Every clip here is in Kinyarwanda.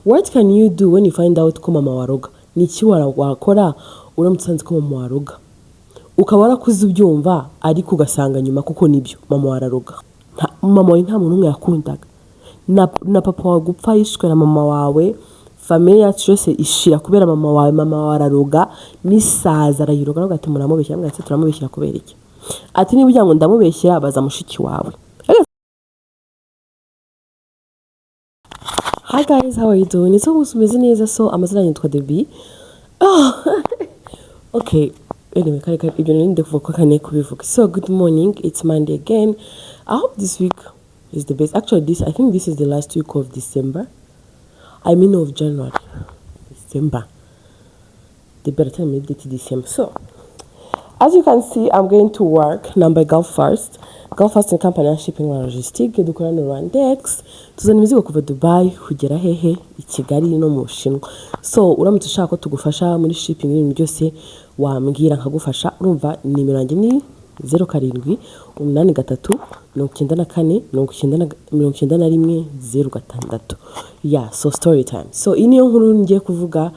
What can you do when you find out ko mama waroga? Ni iki wakora uramutse usanze ko mama waroga? Ukaba warakuze ubyumva ariko ugasanga nyuma kuko nibyo mama wararoga. Mama wawe nta muntu umwe yakundaga. Na papa wawe gupfa yishwe na mama wawe, famille yacu yose ishira kubera mama wawe. Mama wawe araroga n'isaza arayiroga no gati muramubeshyira mwese turamubeshyira kubera iki? Ati niba ujya ngo ndamubeshyira baza mushiki wawe. Hi guys, how are you doing? It's almost umeze neza. So amazina yitwa Debbie. Okay, anyway, ibyo ninde kuvuga kane kubivuga. So good morning, it's Monday again. I hope this week is the best. Actually, I think this is the last week of December. I mean of January. December. They better tell me date December. So as you can see, I'm going to work number Gulf First. Gulf First in company shipping and logistics. Dukorana Rwandex. Tuzana imizigo kuva Dubai kugera hehe i Kigali no mu Bushinwa. So uramutse ushaka ko tugufasha muri shipping ibintu byose wambwira nkagufasha. Urumva nimero yanjye ni 07 83 94 91 06. Yeah, so story time. So iniyo nkuru ngiye kuvuga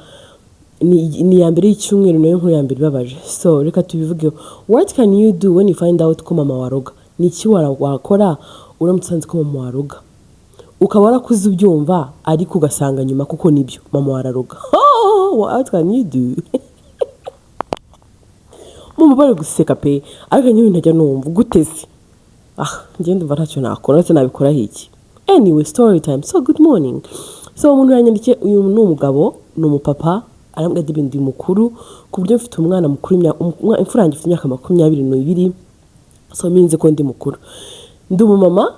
ni ya mbere y'icyumweru nayo nkuru ya mbere babaje. So reka tubivuge. What can you do when you find out ko mama waroga? Ni iki wakora uramutse usanze ko mama waroga? Ukaba warakuze ubyumva ariko ugasanga nyuma kuko nibyo mama wararoga. What can you do? Mama bari guseka pe ariko nyine ntajya numva guteze. Njye ndumva ntacyo nakora ndetse nabikora hiki. Anyway, story time. So good morning. So umuntu yanyandikiye uyu ni umugabo ni umupapa arambwa Debbie ndi mukuru ku buryo mfite umwana mukuru imfura yanjye ifite imyaka 22. So minze ko ndi mukuru. Ndi umumama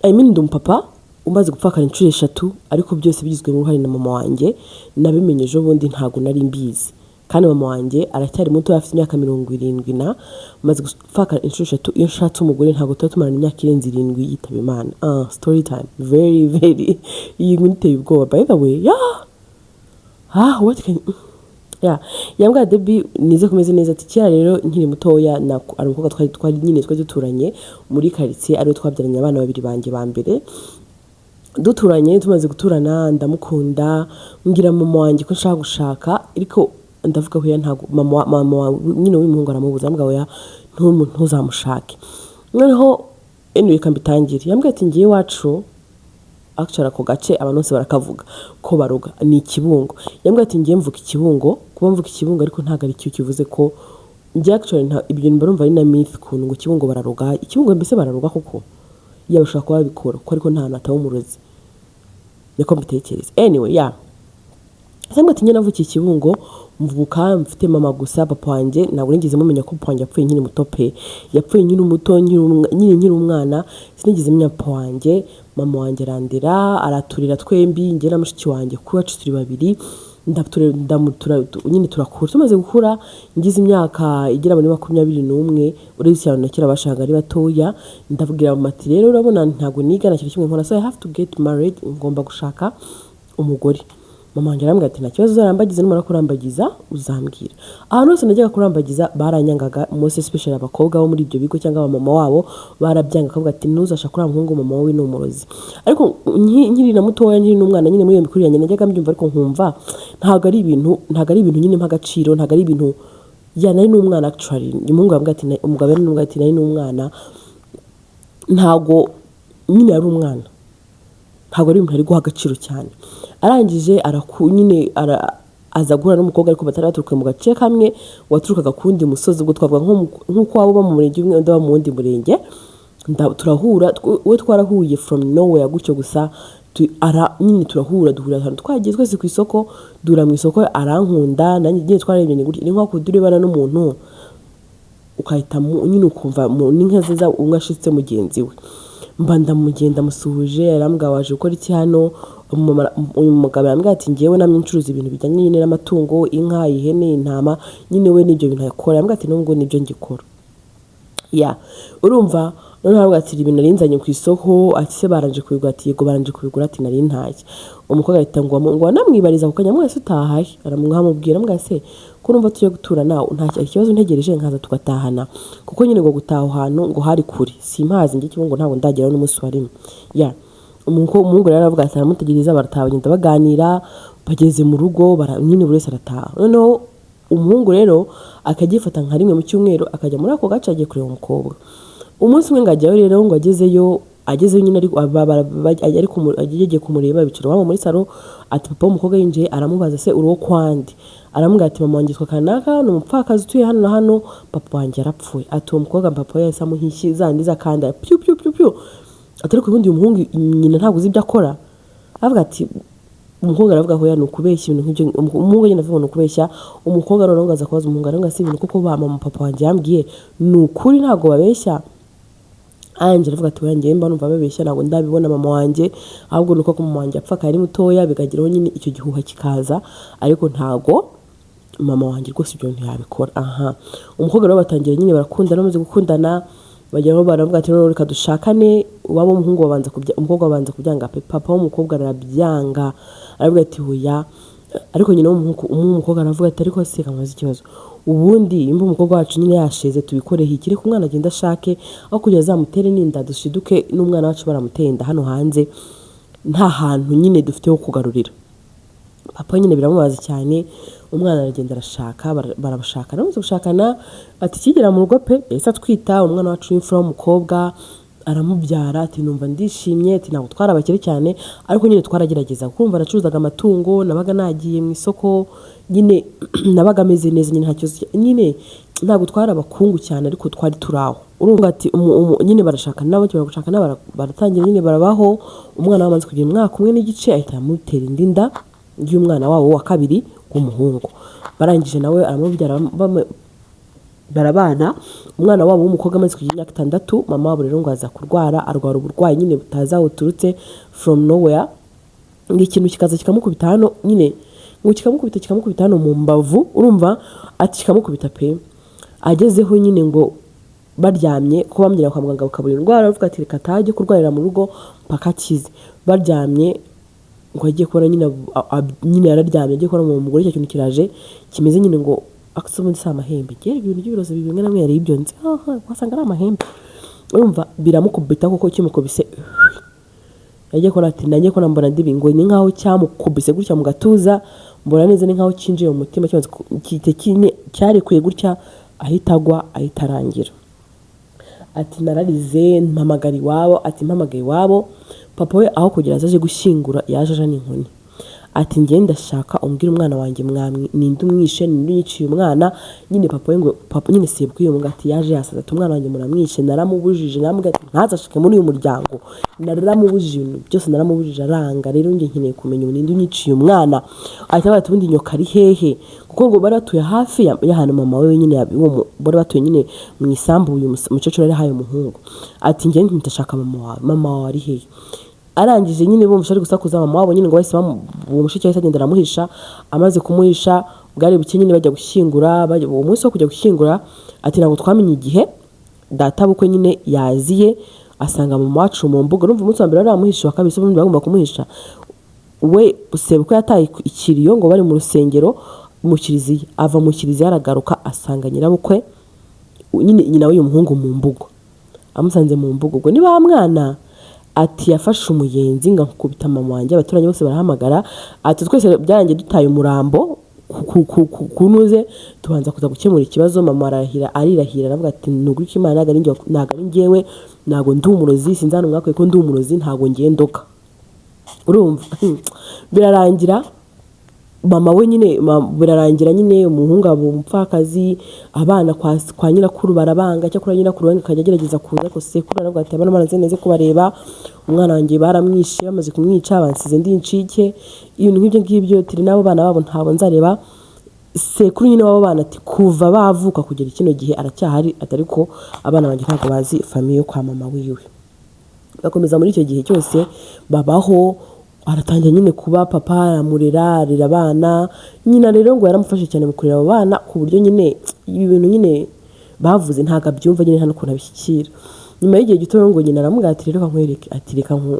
ndi umupapa umaze gupfakana inshuro 3 ariko byose bigizwe mu ruhare na mama wanjye. Nabimenyeje ubundi ntago nari mbizi. Kandi mama wanjye aracyari muto afite imyaka 70 na umaze gupfakana inshuro 3 iyo nshatse umugore ntago tutumarana imyaka irenze 7 yitaba Imana. Story time. Very iyi nkuteye ubwoba by the way. What can yambwa Debbie nize kumeze neza ati kera rero nkiri mutoya ari umukobwa twari nyine duturanye muri quartier ari twabyaranye abana babiri banjye ba mbere duturanye tumaze guturana ndamukunda ngira mama wanjye ko nshaka gushaka ariko ndavuga ko ntago mama nyine w'umuhungu aramubuza ambwa ya ntuzamushake noneho anyway kambitangire yambwa ati ngiye wacu actually ako gace abantu bose barakavuga ko baroga ni ikibungo. Yambwa ati ngiye mvuka ikibungo kuba mvuka ikibungo ariko ntago ari cyo kivuze ko ngiye actually ibyo barumva ari na myth kuntu ngo ikibungo bararoga. Ikibungo mbese bararoga kuko yabashaka kuba bikora ko ariko nta hantu ataho umurozi yako mbitekereza. Anyway Sambwa ati nyina mvuka ikibungo mvuka mfite mama gusa papa wanjye ntabwo nigeze mumenya ko papa wanjye yapfuye nyine muto pe yapfuye nyine umuto nyine umwana sinigeze menya papa wanjye. Mama wanjye arandera araturira twembi nge na mushiki wanjye kuba turi babiri ndamutura nyine turakura tumaze gukura ngize imyaka igera muri 21 uretse cyane nakira bashanga ari batoya ndavugira mu mati rero urabona ntago niga nakiri kimwe nkora so I have to get married ngomba gushaka umugore. Mama wanjye arambwira ati nta kibazo uzarambagiza numara kurambagiza uzambwira. Ahantu hose najyaga kurambagiza baranyangaga most especially abakobwa bo muri ibyo bigo cyangwa mama wabo barabyanga akavuga ati ntuzashaka kuri umuhungu mama wawe ni umurozi. Ariko nkiri na mutoya nkiri n'umwana nyine muri iyo mikuru yanjye najyaga mbyumva ariko nkumva ntago ari ibintu nyine mpagaciro ntago ari ibintu nari n'umwana actually umuhungu yambwira ati umugabo ari n'umwana ati nari n'umwana ntago nyine ari umwana ntago ari ibintu ari guha agaciro cyane. Arangije nyine aza guhura n'umukobwa ariko bataraturuka mu gace kamwe waturukaga kundi musozi ubwo twavuga nk'uko wabo mu murenge umwe ndaba mu wundi murenge turahura we twarahuye from nowhere gutyo gusa nyine turahura duhura ahantu twagiye twese ku isoko dura mu isoko arankunda nanjye nyine twararebye gutyo ni nko kudurebana n'umuntu ukahita nyine ukumva n'inka ziza umwashitse mugenzi we mba ndamugenda musuhuje arambwa waje gukora iki hano. Uyu mugabo yambwira ati ngiyewe namye ncuruza ibintu bijyanye nyine n'amatungo inka ihene intama nyine we nibyo bintu yakora. Yambwira ati nubwo nibyo ngikora urumva noneho arambwira ati ibintu narinzanye ku isoko ati se baranje kubigura ati yego baranje kubigura ati nari ntashye. Umukobwa ahita ngo namwibariza ku kanya mwese utahaye aramubwira ambwira se ko numva tuye gutura nawe nta kibazo ntegereje nkaza tugatahana kuko nyine ngo gutaha ahantu ngo hari kure simpazi ngi kibungo ntabwo ndageraho n'umunsi wa rimwe. umuhungu rero aravuga ati aramutegereza, barataha bagenda baganira, bageze mu rugo nyine buri wese arataha. Noneho umuhungu rero akagifata nka rimwe mu cyumweru akajya muri ako gace agiye kureba umukobwa. Umunsi umwe ngo ajyayo rero, ngo agezeyo nyine agiye kumureba, bicara iwabo muri salo. Ati papa w'umukobwa yinjiye aramubaza se uruwo kwandi, aramubwira ati mama wanjye yitwa kanaka, ni umupfakazi utuye hano na hano, papa wanjye yarapfuye. Ati uwo mukobwa papa yahise amuhishyi zandiza kandi pyu pyu pyu pyu. Atari ku bundi umuhungu nyina ntabwo uzi ibyo akora, avuga ati umukobwa aravuga ko ni ukubeshya ibintu nk'ibyo. Umuhungu nyine avuga ni ukubeshya. Umukobwa noneho ngo aza kubaza umuhungu, aravuga si ibintu kuko mama papa wanjye yambwiye ni ukuri ntabwo babeshya. Angela avuga ati wanjye mba numva babeshya, ntabwo ndabibona mama wanjye, ahubwo nuko ko mama wanjye apfa akari mutoya bigagiraho nyine icyo gihuha kikaza, ariko ntago mama wanjye rwose ibyo ntiyabikora. Umukobwa rero batangira nyine barakundana, bamaze gukundana bajyaho baravuga ati reka dushakane. Wabo umuhungu umukobwa babanza kubyanga, papa w'umukobwa arabyanga, aravuga ati hoya. Ariko nyine umukobwa aravuga ati ariko se kamaze ikibazo, ubundi imba umukobwa wacu nyine yasheze tubikoreye iki, reka umwana agenda ashake aho kugira azamutere n'inda dushiduke n'umwana wacu baramuteye inda hano hanze, nta hantu nyine dufite ho kugarurira. Papa nyine biramubaza cyane, umwana aragenda arashaka, barabashaka. Namaze gushakana ati kigera mu rugo pe yahise atwita umwana wacu w'imfura w'umukobwa, aramubyara. Ati numva ndishimye, ati ntabwo twarabakire cyane ariko nyine twaragerageza, kumva aracuruzaga amatungo, nabaga nagiye mu isoko nyine nabaga ameze neza nyine nyine ntabwo twarabakungu cyane ariko twari turaho. Urumva ati nyine barashakana nabo gushakana baratangira nyine barabaho. Umwana wamaze kugira umwaka umwe n'igice ahita amutera inda y'umwana wabo wa kabiri w'umuhungu. Barangije nawe aramubyara barabana. Umwana wabo w'umukobwa amaze kugira imyaka 6, mama wabo rero ngo aza arwara uburwayi nyine butazi aho buturutse from nowhere, ngo ikintu kikaza kikamukubita hano nyine, ngo kikamukubita hano mu mbavu. Urumva ati kikamukubita pe, agezeho nyine ngo baryamye ko bamujyana kwa muganga bakabura indwara, aravuga ati reka atajye kurwarira mu rugo mpaka akize. Baryamye ngo agiye kubona nyine yararyamye, agiye kubona mu mugore icyo kintu kiraje kimeze nyine ngo akasubundi sa amahembe, gere ibintu by'ibirozo bimwe namwe yari ibyo nzi wasanga ari amahembe. Urumva biramukubita kuko kimukubise yagiye kubona ati nanjye ko nambona ndibingo ni nkaho cyamukubise gutya mu gatuza, mbona neza ni nkaho cinjiye mu mutima kibanze cyarekuye gutya ahita agwa ahita arangira. Ati nararize mpamagara iwabo, ati mpamagaye iwabo. Papa we aho kugira azaje gushyingura yaje aje n'inkoni. Ati ngende ndashaka umbwira umwana wanjye mwamwi ninde umwishe ninde yiciye umwana. Nyine papa we ngo papa nyine sebwiye mu gati yaje yasaza ati umwana wanjye muramwishe, naramubujije namubwira ati ntazashike muri uyu muryango, naramubujije ibintu byose naramubujije aranga. Rero nge nkeneye kumenya ninde unyiciye umwana. Ahita bati ubundi nyoka ari hehe, kuko ngo baratuye hafi y'ahantu mama we nyine bari batuye nyine mu isambu uyu mucecuru ari hayo umuhungu. Ati ngende ndashaka mama wawe ari hehe. Arangije nyine bumva ari gusakuza mama wabo nyine ngo bahise bamushikira yahise agenda aramuhisha. Amaze kumuhisha bwari buke nyine bajya gushyingura, uwo munsi wo kujya gushyingura ati ntabwo twamenye igihe data bukwe nyine yaziye asanga mama wacu mu mbuga. Urumva umunsi wa mbere aramuhisha, wa kabiri ubundi bagomba kumuhisha we sebukwe yataye ikiriyo ngo bari mu rusengero mu kiliziya. Ava mu kiliziya aragaruka asanga nyirabukwe nyine w'uyu muhungu mu mbuga, amusanze mu mbuga. Ubwo ni ba mwana ati yafashe umuyenzi ngo akubita mama wanjye, abaturage bose barahamagara. Ati twese byarangiye dutaye umurambo kunuze tubanza kuza gukemura ikibazo. Mama ararahira aravuga ati nuguri ko Imana ntago ari njyewe, ntago ndi umurozi, sinzana umwaka ko ndi umurozi, ntago ngiye ndoka. Urumva birarangira mama we nyine birarangira nyine umuhungu abo umupfakazi, abana kwa nyirakuru barabanga, cyakora nyirakuru wange akajya agerageza kuza ko sekuru aravuga ati abana maranze neze kubareba, umwana wanjye baramwishe bamaze kumwica bansize ndi incike. Ibintu nk'ibyo ngibyo tiri nabo bana babo ntabo nzareba. Sekuru nyine wabo bana ati kuva bavuka kugera kino gihe aracyahari, atariko abana banjye ntabwo bazi famiye kwa mama wiwe. Bakomeza muri icyo gihe cyose babaho. Aratangira nyine kuba papa aramurera abana nyina. Rero ngo yaramufashe cyane mu kurera abo bana ku buryo nyine ibintu nyine bavuze ntago abyumva nyine hano kuntu abishyikira. Nyuma y'igihe gito ngo nyina aramubwira ati rero nkwereke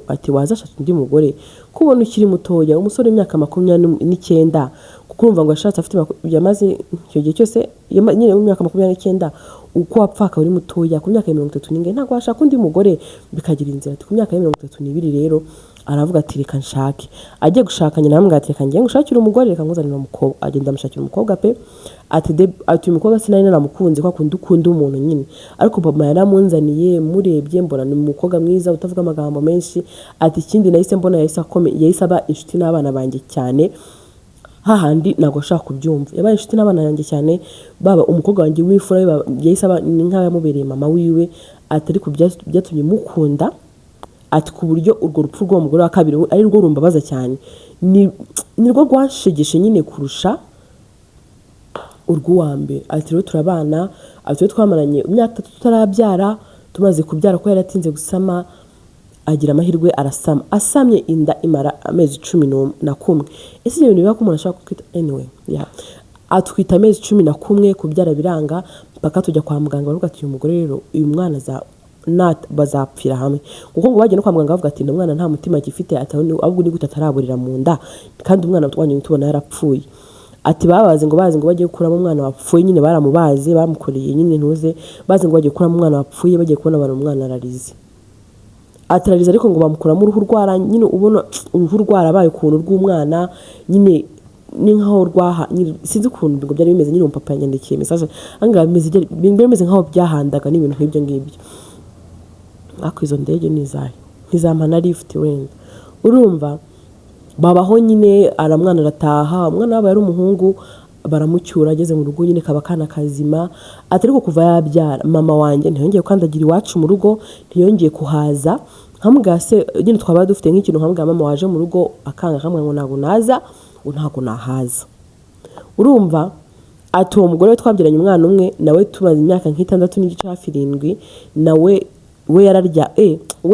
ati wazashaka undi mugore kubona ukiri mutoya, umusore w'imyaka 29, kuko urumva ngo yashatse afite yamaze icyo gihe cyose nyine mu myaka 29 uko apfaka uri mutoya ku myaka 30 n'inge ntago washaka undi mugore bikagira inzira. Ati ku myaka 32 rero aravuga ati reka nshake. Agiye gushaka nyina aramubwira ati reka ngiye ngushakira umugore, reka nkuzanire umukobwa. Agenda amushakira umukobwa pe. Ati uyu mukobwa sinari naramukunze kwa kundi ukunda umuntu nyine, ariko mama yaramunzaniye, murebye mbona ni umukobwa mwiza utavuga amagambo menshi. Ati ikindi nahise mbona yahise aba inshuti n'abana banjye cyane, hahandi ntabwo ashaka kubyumva. Yabaye inshuti n'abana banjye cyane, baba umukobwa wanjye w'imfura yahise aba nk'aho yamubereye mama wiwe. Ati ariko byatumye mukunda, ati ku buryo urwo rupfu rw'uwo mugore wa kabiri ari rwo rumbabaza cyane, ni rwo rwanshegeshe nyine kurusha urw'uwa mbere. Ati rero turabana, ati twamaranye imyaka 3 tutarabyara, tumaze kubyara ko yaratinze gusama, agira amahirwe arasama. Asamye inda imara amezi 11. Ese ibyo bintu biba ko umuntu ashaka kwita anyway, atwita amezi 11 kubyara biranga, mpaka tujya kwa muganga bavuga ati uyu mugore rero uyu mwana bazapfira hamwe, kuko ngo bagiye no kwa muganga bavuga ati umwana nta mutima gifite, ahubwo ni gute ataraburira mu nda kandi umwana twanye tubona yarapfuye. Ati bazi ngo bagiye gukuramo umwana wapfuye, nyine baramubaze bamukoreye nyine ntuze, bazi ngo bagiye gukuramo umwana wapfuye, bagiye kubona abantu umwana ararize. Atararize ariko ngo bamukuramo uruhu rwara, nyine ubona uruhu rwarabaye ukuntu rw'umwana nyine ni nkaho sinzi ukuntu ngo byari bimeze. Nyine umupapa yanyandikiye message anga bimeze nkaho byahandaga n'ibintu nk'ibyo ngibyo. Ako izo ndege ntizamana lift wenda, urumva babaho nyine. Aramwana arataha, umwana wabo yari umuhungu, baramucyura ageze mu rugo nyine kaba kana kazima. Atariko kuva yabyara mama wanjye ntiyongeye kwandagira iwacu mu rugo, ntiyongeye kuhaza. Nkamugase nyine twaba dufite nk'ikintu, nkamugama mama waje mu rugo akanga, kamwe ngo ntago naza, ntago nahaza. Urumva ati uwo mugore we twabyaranye umwana umwe, nawe tumaze imyaka nk'itandatu n'igice hafi 7, nawe we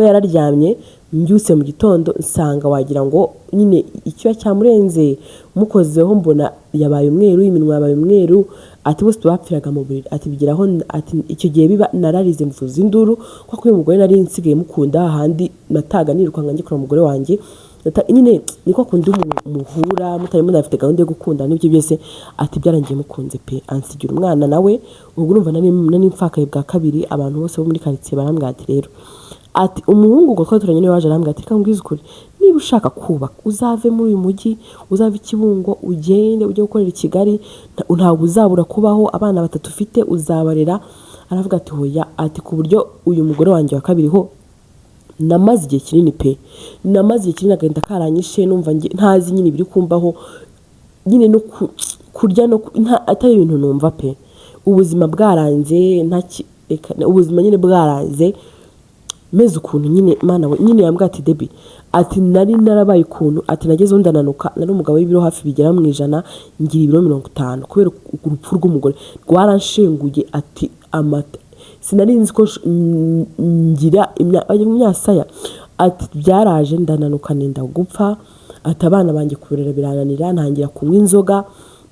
yararyamye. Mbyutse mu gitondo nsanga wagira ngo nyine icyo cyamurenze, mukozeho mbona yabaye umweru, iminwa yabaye umweru. Ati bose bapfiraga mu buriri. Ati bigiraho, ati icyo gihe biba nararize mvuza induru, kuko uyu mugore nari nsigaye mukunda, handi nataga nirukanga ngikora umugore wanjye. Nyine niko kundi umuntu muhura mutari munafite gahunda yo gukunda n'ibyo byose. Ati byarangiye mukunze pe, ansigira umwana nawe. Ubwo urumva nani mfakaye bwa kabiri. Abantu bose bo muri quartier barambwira ati rero, ati umuhungu ngo twaturanye niwe waje arambwira ati kambwiza ukuri, niba ushaka kubaka uzave muri uyu mujyi, uzave Kibungo, ugende ujye gukorera i Kigali, ntabwo uzabura kubaho, abana 3 ufite uzabarera. Aravuga ati hoya, ati ku buryo uyu mugore wanjye wa kabiri ho namaze igihe kinini pe, namaze igihe kinini agenda karanyishe, numva ntazi nyine biri kumbaho nyine no kurya no atari ibintu numva pe. Ubuzima bwaranze ubuzima nyine bwaranze meze ukuntu nyine. Mana we nyine yambwa ati Debbie, ati nari narabaye ukuntu, ati nageze ndananuka, nari umugabo w'ibiro hafi bigera mu 100, ngira ibiro 50 kubera urupfu rw'umugore rwaranshenguye. Ati amata sinari nzi ko ngira imyasaya. Ati byaraje ndananuka nenda gupfa. Ati abana banjye kuberera birananira, ntangira kunywa inzoga,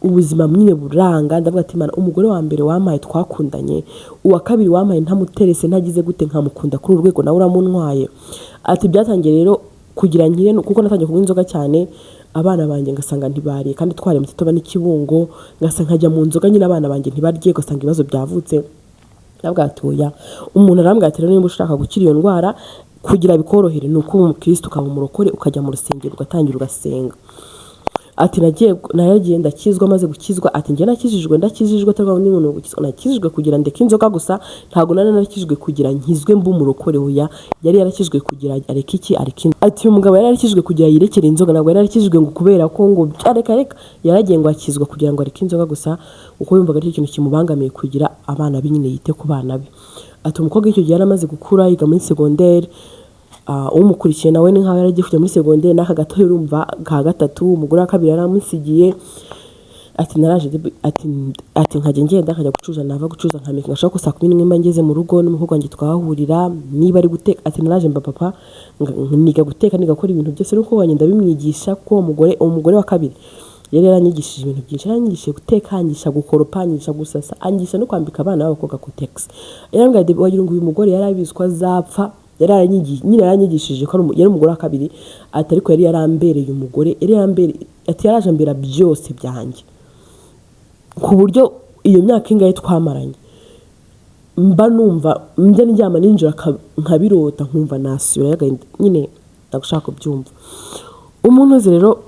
ubuzima nyine buranga. Ndavuga ati Mana, umugore wa mbere wamaye twakundanye, uwa kabiri wamaye ntamuterese ntagize gute nkamukunda kuri urwego nawe uramuntwaye. Ati byatangiye rero kugira nkire, kuko natangiye kunywa inzoga cyane, abana banjye ngasanga ntibariye kandi twari mu Kitoba n'Ikibungo, ngasanga nkajya mu nzoga nyine abana banjye ntibarye, gasanga ibibazo byavutse. Ndavuga ati oya, umuntu arambwira ati niba ushaka gukira iyo ndwara kugira bikorohere ni uko umukristo ukaba umurokore, ukajya mu rusengero ugatangira ugasenga. Ati nagiye ndakizwa, maze gukizwa. Ati njye ndakijijwe atarwa n'umuntu gukizwa, nakijijwe kugira ndeke inzoga gusa, ntago narakijijwe kugira nkizwe mbu umurokore. Hoya, yari yarakijijwe kugira areke iki areke. Ati uyu mugabo yari yarakijijwe kugira yirekere inzoga, ntabwo yari yarakijijwe ngo kubera ko ngo reka yaragiye ngo akizwa kugira ngo areke inzoga gusa, uko yumvaga ari ikintu kimubangamiye kugira abana be nyine yite ku bana be. Ati umukobwa icyo gihe yaramaze gukura, yiga muri secondaire. Umukurikiye nawe ni nkaho yaragiye kujya muri secondaire, n'aka gato urumva ka gatatu. Umugore wa kabiri yaramusigiye. Ati naraje ati nkajya ngenda nkajya gucuza, nava gucuza nkameka ngashaka ko saa 11 ngeze mu rugo n'umuhungu wanjye twahurira, niba ari guteka. Ati naraje papa niga guteka, niga gukora ibintu byose, nuko wanye ndabimwigisha ko umugore wa kabiri yari yaranyigishije ibintu byinshi. Yaranyigishije guteka, angisha gukoropa, angisha gusasa, angisha no kwambika abana b'abakobwa kutex. Yarambwira Debbie, wagira ngo uyu mugore yarabizwa azapfa. Yaranyigishije ko yari umugore wa kabiri. Ati ariko yari yarambereye umugore, ati yaraje ambera byose byanjye, ku buryo iyo myaka ingahe twamaranye mba numva njya ndyama ninjira nkabirota, nkumva nasubira nyine nagushaka kubyumva. Umuntu uzi rero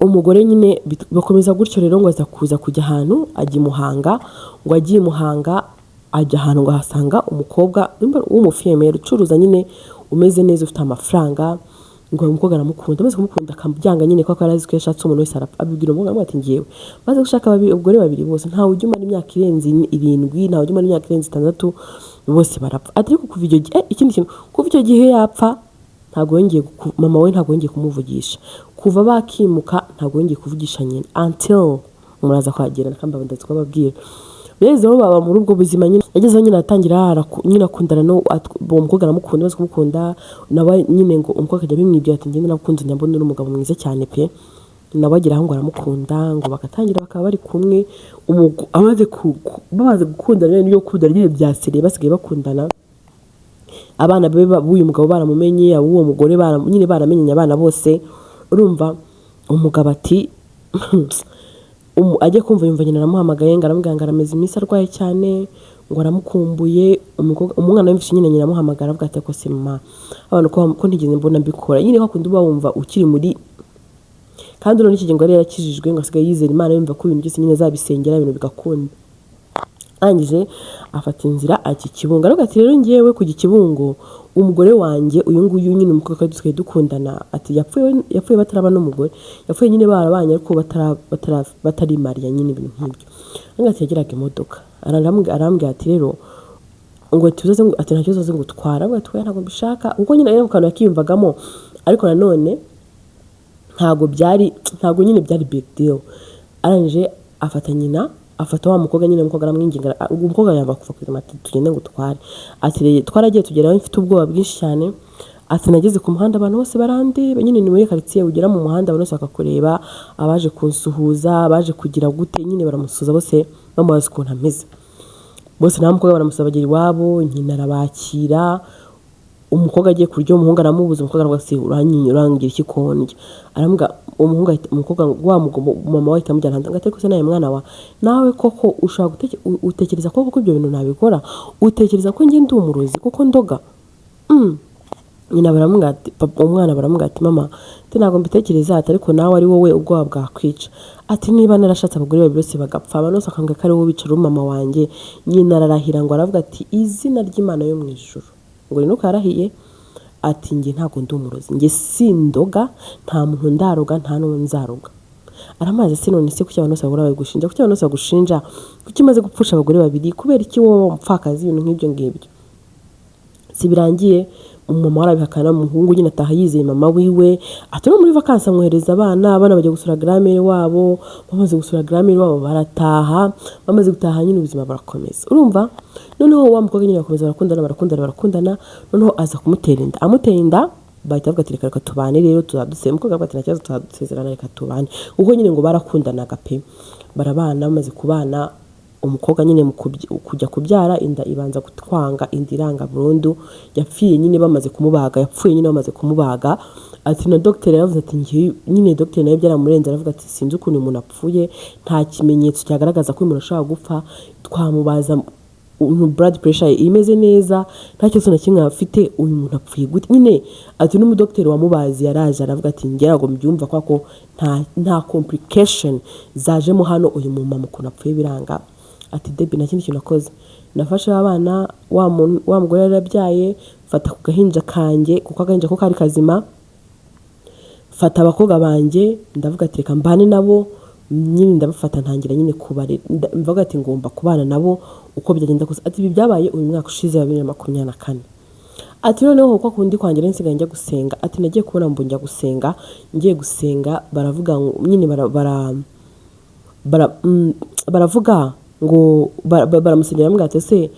umugore nyine bakomeza gutyo rero ngo aza kuza kujya ahantu ajya i Muhanga, ngo agiye i Muhanga ajya ahantu ngo ahasanga umukobwa w'umufiyemeri ucuruza nyine umeze neza ufite amafaranga, ngo uyu mukobwa aramukunda, amaze kumukunda akabyanga nyine ko arazi ko yashatse umuntu wese abibwira umukobwa ati ngewe maze gushaka abagore babiri bose ntawe ujya umara imyaka irenze 7, ntawe ujya umara imyaka irenze 6, bose barapfa. Ariko kuva icyo gihe ikindi kintu kuva icyo gihe yapfa ntabwo yongeye mama we ntabwo yongeye kumuvugisha, kuva bakimuka ntabwo yongeye kuvugisha nyine until muraza kwagera nakamba bandaza kubabwira. Rero baba muri ubwo buzima nyine yagezeho nyine atangira nyine akundana no uwo mukobwa aramukunda, maze kumukunda nawe nyine ngo umukobwa akajya bimwibwira ati ngende nakunze nyambona uri umugabo mwiza cyane pe, nawe agira aho ngo aramukunda, ngo bakatangira bakaba bari kumwe bamaze gukundana niyo kundana nyine byasiriye basigaye bakundana. Abana b'uyu mugabo baramumenye, uwo mugore nyine baramenye abana bose. Urumva umugabo ati ajye kumva yumva nyina aramuhamagaye ngo aramubwira ngo arameze iminsi arwaye cyane, ngo aramukumbuye. Umwana w'imfishe nyine nyina amuhamagara avuga ati ko se mama abantu ko ntigeze mbona mbikora nyine kwakundi uba wumva ukiri muri kandi none iki gihe ngo yari yarakijijwe ngo asigaye yizera Imana yumva ko ibintu byose nyine zabisengera ibintu bigakunda. Arangije afata inzira ajya Kibungo, aravuga ati rero ngewe kujya Kibungo umugore wanjye uyu nguyu nyine umukobwa dusigaye dukundana ati yapfuye bataraba n'umugore, yapfuye nyine barabanye ariko batari mariya nyine ibintu nk'ibyo. Arangije ati yagiraga imodoka arambwira ati rero ngo tuzaze ngo ati ntacyo uzaze ngo utwara, avuga ati ntabwo mbishaka kuko nyine ari mu kantu yakiyumvagamo, ariko nanone ntabwo nyine byari big deal. Arangije afata nyina afata wa mukobwa nyine umukobwa aramwinginga, umukobwa yamba kuva kuri ati tugende ngo tware. Ati twaragiye tugeraho mfite ubwoba bwinshi cyane, ati nageze ku muhanda abantu bose barandeba nyine ni muri quartier ugera mu muhanda abantu bose bakakureba, abaje kunsuhuza abaje kugira gute nyine baramusuza bose bamubaza ukuntu ameze bose. Nta mukobwa baramusabagera iwabo nyina arabakira. Umukobwa agiye kurya umuhungu aramubuza, umukobwa aravuga ati urangira iki kondya, aramuga umukobwa wa mama we itamujyana hanze ngate ko se naye mwana wa nawe koko ushaka utekereza koko ibyo bintu nabikora, utekereza ko nge ndi umurozi koko ndoga. Nyina baramuga ati umwana baramuga ati mama ntabwo mbitekereza ati ariko nawe ari wowe ubwoba bwakwica. Ati niba narashatse abagore babiri bose bagapfa abantu bose akanga ko ari wowe bicara mama wanjye. Nyina ararahira ngo aravuga ati izina ry'Imana yo mu ijuru ngo nuko yarahiye ati nge ntabwo ndi umurozi, nge sindoga, nta muntu ndaroga nta n'uwo nzaroga. Aramaze se none se kuki abantu bose bagura bagushinja, kuki abantu bose bagushinja, kuki maze gupfusha abagore babiri, kubera iki wowe umupfakazi ibintu nk'ibyo ngibyo. Si birangiye umama warabihakana, umuhungu nyine ataha yizeye mama wiwe. Ati no muri vacances amwohereza abana bajya gusura grand-mère wabo, bamaze gusura grand-mère wabo barataha, bamaze gutaha nyine ubuzima barakomeza. Urumva noneho wa mukobwa nyine bakomeza barakundana, noneho aza kumutera inda, amutera inda bahita bavuga ati reka tubane rero tuzadusezerana. Umukobwa avuga ati nta kibazo tuzadusezerana reka tubane, ubwo nyine ngo barakundanaga pe barabana. Bamaze kubana umukobwa nyine mu kujya kubyara inda ibanza gutwanga, inda iranga burundu, yapfiye nyine bamaze kumubaga, yapfuye nyine bamaze kumubaga. Ati na docteur yavuze ati ngiye nyine docteur nawe byaramurenze, aravuga ati sinzi ukuntu umuntu apfuye nta kimenyetso cyagaragaza ko umuntu ashobora gupfa, twamubaza blood pressure imeze neza nta kibazo na kimwe afite, uyu muntu apfuye gute nyine. Ati n'umudocteur wamubazi yaraje aravuga ati ngerago mbyumva ko nta complication zajemo hano, uyu mumama ukuntu apfuye biranga. Ati Debbie nta kindi kintu nakoze, nafashe abana wa mugore yarabyaye, fata ku gahinja kanjye kuko agahinja ko kari kazima, fata abakobwa banjye ndavuga ati reka mbane nabo nyine, ndabafata ntangira nyine kubare, mvuga ati ngomba kubana nabo uko byagenda kose. Ati ibi byabaye uyu mwaka ushize wa 2024. Ati noneho uko kundi kwangira nsigaye njya gusenga. Ati nagiye kubona mbo njya gusenga, ngiye gusenga baravuga nyine baravuga ngo baramusenyera mbwate se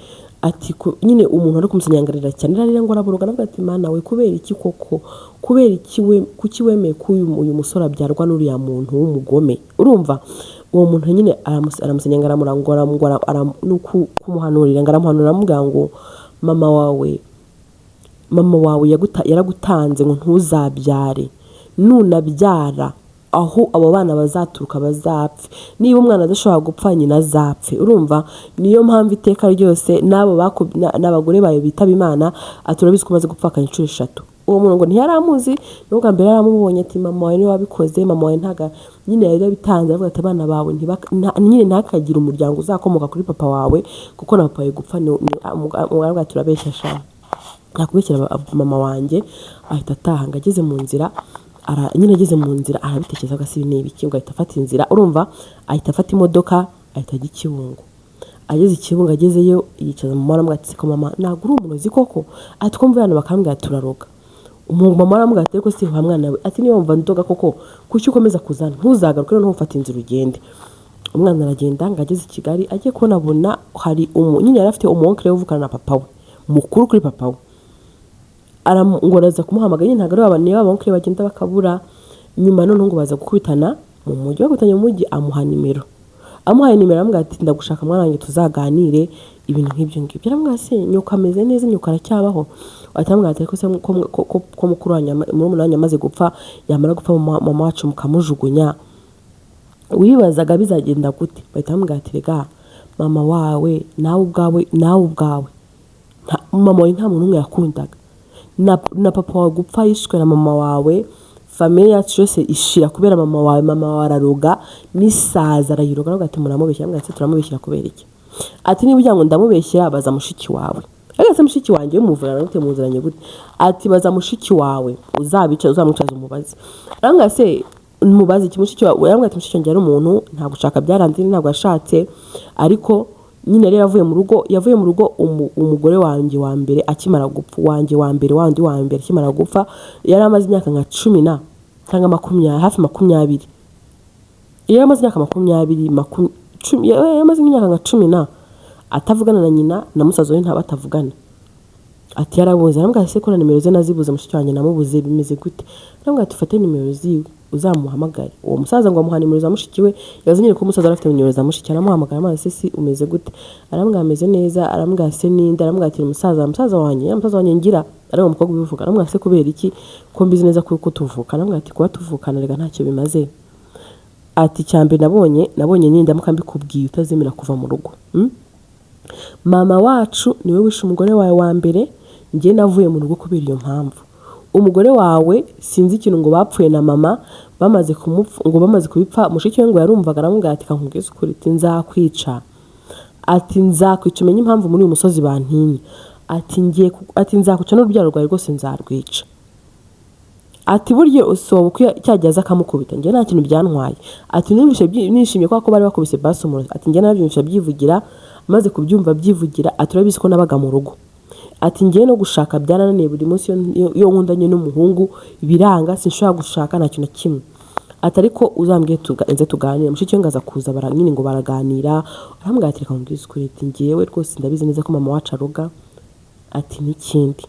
ati nyine umuntu ari kumusenyangarira cyane rarira ngo araburuga navuga ati mana we kubera iki koko, kubera iki we kuki wemeye ko uyu musore abyarwa n'uriya muntu w'umugome. Urumva uwo muntu nyine aramusenyangara murangora nuko kumuhanurira ngaramuhanura amuga ngo mama wawe yaragutanze ngo ntuzabyare, nunabyara aho abo bana bazaturuka bazapfe, niba umwana adashobora gupfa nyina azapfe. Urumva niyo mpamvu iteka ryose nabo n'abagore bayo bitaba Imana aturabizi ko maze gupfa akanyicuro 3. uwo muntu ngo ntiyaramuzi n'ubwa mbere yaramubonye ati mama wawe niwe wabikoze, mama wawe ntaga nyine yari yabitanze avuga ati abana bawe nyine ntakagira umuryango uzakomoka kuri papa wawe kuko na papa wawe gupfa umwana turabeshya sha nakubekera mama wanjye ahita ataha ngo ageze mu nzira nyine ageze mu nzira arabitekereza agasiba n'ibiki ngo ahita afata inzira urumva ahita afata imodoka ahita ajya Kibungo. Ageze Kibungo agezeyo yicaza mama aramubwira ati ko mama ntabwo uri umurozi koko ati ko mvana bakambwira turaroga. Mama aramubwira ati ko si wa mwana we ati niba wumva ndoga koko kuki ukomeza kuzana ntuzagaruke no ufata inzira ugende. Umwana aragenda ngo ageze i Kigali agiye kubona abona hari nyine yari afite umuonkere uvukana na papa we mukuru kuri papa we aramngoraza kumuhamagara nyine ntabwo ari abantu niba abonkere bagenda bakabura nyuma none ngo baza gukubitana mu mujyi bagutanye mu mujyi amuhaye nimero aramubwira ati ndagushaka mwana wanjye tuzaganire ibintu nk'ibyo ngibyo aramubwira se nyuko ameze neza nyuko aracyabaho atamubwira ati ko mukuru wanjye murumuna wanjye amaze gupfa yamara gupfa mama wacu mukamujugunya wibazaga bizagenda gute bahita bamubwira ati rega mama wawe nawe ubwawe mama wawe nta muntu umwe yakundaga na papa wawe gupfa yishwe na mama wawe famille yacu yose ishira kubera mama wawe araroga n'isaza arayiroga no ati muramubeshya mwese turamubeshya kubera iki ati niba ujya ngo ndamubeshyira baza mushiki wawe agase mushiki wanjye umuvurana gute muziranye gute ati baza mushiki wawe uzamucaza umubazi aranga se mubazi kimushiki wawe yambwira ati mushiki wanjye ari umuntu nta gushaka byaranze ntabwo ashatse ariko nyine rero yavuye mu rugo umugore wanjye wa mbere akimara gupfa wanjye wa mbere wandi wa mbere akimara gupfa yari amaze imyaka nka 10 cyangwa 20 hafi 20 yari amaze imyaka 20 yari amaze imyaka nka 10 atavugana na nyina na musaza we ntabatavugana ati yarabuze arambwira se ko na nimero ze nazibuze mushiki wanjye namubuze bimeze gute arambwira ati ufate nimero ziwe uzamuhamagare uwo musaza ngo amuha nimero za mushiki we yazanye ko umusaza afite nimero za mushiki aramuhamagara amaze se umeze gute arambwira ameze neza arambwira se ninde arambwira ati musaza wanjye ngira ari umukobwa ubivuga arambwira se kubera iki ko mbizi neza ko tuvuka arambwira ati kuba tuvukana rega ntacyo bimaze ati cyambe nabonye ninde amukambikubwiye utazemera kuva mu rugo mama wacu niwe wishe umugore wawe wa mbere ngiye navuye mu rugo kubera iyo mpamvu umugore wawe sinzi ikintu ngo bapfuye na mama bamaze kubipfa mushiki we ngo yarumvaga aramubwira ati kankubwiza ukuri nzakwica ati nzakwica umenye impamvu muri uyu musozi bantinye ati nzakwica n'urubyaro rwawe rwose nzarwica ati buryo usoba cyageza akamukubita ngiye nta kintu byantwaye ati nishimye ko bari bakubise basomoro ati ngiye nabyumvisha byivugira maze kubyumva byivugira aturabizi ko nabaga mu rugo ati ngiye no gushaka byarananiye buri munsi yo nkundanye n'umuhungu biranga sinshobora gushaka nta kintu kimwe atariko uzambwiye tuganire mushiki we ngaza kuza baranyine ngo baraganira arambwira ati reka mbwize ukuri ati ngiyewe rwose ndabizi neza ko mama wacu aroga ati n'ikindi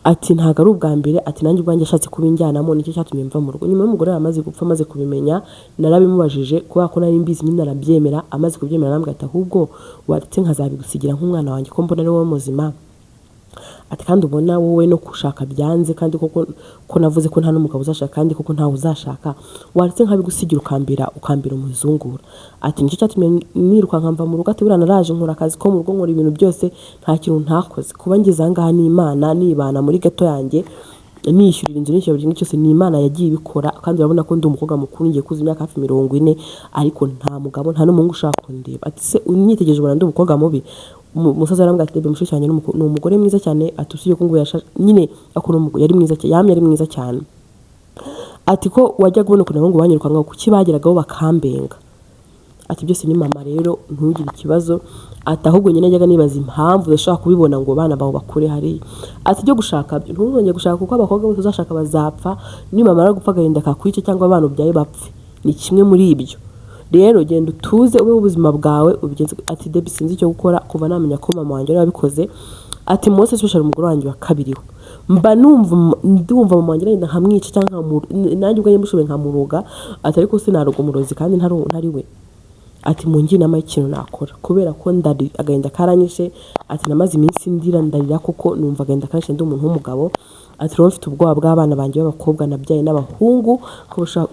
ati ntago ari ubwa mbere ati nanjye ubwanjye ashatse kubinjyanamo nicyo cyatumye mva mu rugo nyuma y'umugore amaze gupfa amaze kubimenya narabimubajije kubera ko nari mbizi nyine arabyemera amaze kubyemera arambwira ati ahubwo waretse nkazabigusigira nk'umwana wanjye ko mbona ari wowe muzima ati kandi ubona wowe no gushaka byanze kandi koko ko navuze ko nta n'umugabo uzashaka kandi koko ntawe uzashaka waretse nkabigusigira ukambira umuzungura ati nicyo cyatumye niruka nkamva mu rugo ati burana naraje nkora akazi ko mu rugo nkora ibintu byose nta kintu ntakoze kuba ngeze ahangaha n'Imana nibana muri gato yanjye nishyurira inzu n'icyo buri cyose ni Imana yagiye ibikora kandi urabona ko ndi umukobwa mukuru ngiye kuza imyaka hafi 40 ariko nta mugabo nta n'umuhungu ushaka kundeba ati se unyitegereje ubona ndi umukobwa mubi umusaza arambwira ati mushiki cyane ni umugore mwiza cyane atusiye ko ngo nyine akora umugore yari mwiza cyane yamye ari mwiza cyane ati ko wajya kubona ukuntu abahungu banyiruka ngo kuki bageragaho bakambenga ati byose ni mama rero ntugire ikibazo ati ahubwo nyine najyaga nibaza impamvu udashaka kubibona ngo bana bawe bakure hari ati byo gushaka byo ntuzongeye gushaka kuko abakobwa bose uzashaka bazapfa nimamara gupfa gahinda kakwica cyangwa abana ubyaye bapfe ni kimwe muri ibyo rero genda utuze ube ubuzima bwawe ubigenze ati Debbie sinzi icyo gukora kuva namenya ko mama wanjye yabikoze ati Mose special umugore wanjye wa kabiri mba ndumva mama wanjye nda nkamwica cyangwa nanjye ubwo yembushobe nkamuruga ati ariko sinaruga umurozi kandi ntari we ati mungi nama ikintu nakora kubera ko ndari agahinda karanyishe ati namaze iminsi ndarira kuko numva agahinda karanyishe ndi umuntu w'umugabo ati rero mfite ubwoba bw'abana banjye b'abakobwa nabyaye n'abahungu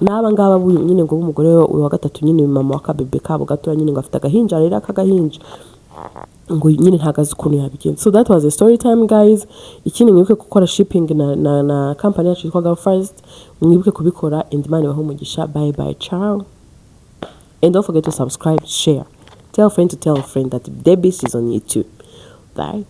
n'aba ngaba nyine ngo umugore wa gatatu nyine mama wa kabebe kabo gato nyine ngo afite agahinja rero akagahinja ngo nyine ntago azi ukuntu yabigenza. So that was a story time guys. Ikindi mwibuke gukora shipping na company yacu yitwa Go First, mwibuke kubikora and Imana ibahe umugisha. Bye bye, ciao, and don't forget to subscribe, share, tell a friend to tell a friend that Debbie is on YouTube. Bye.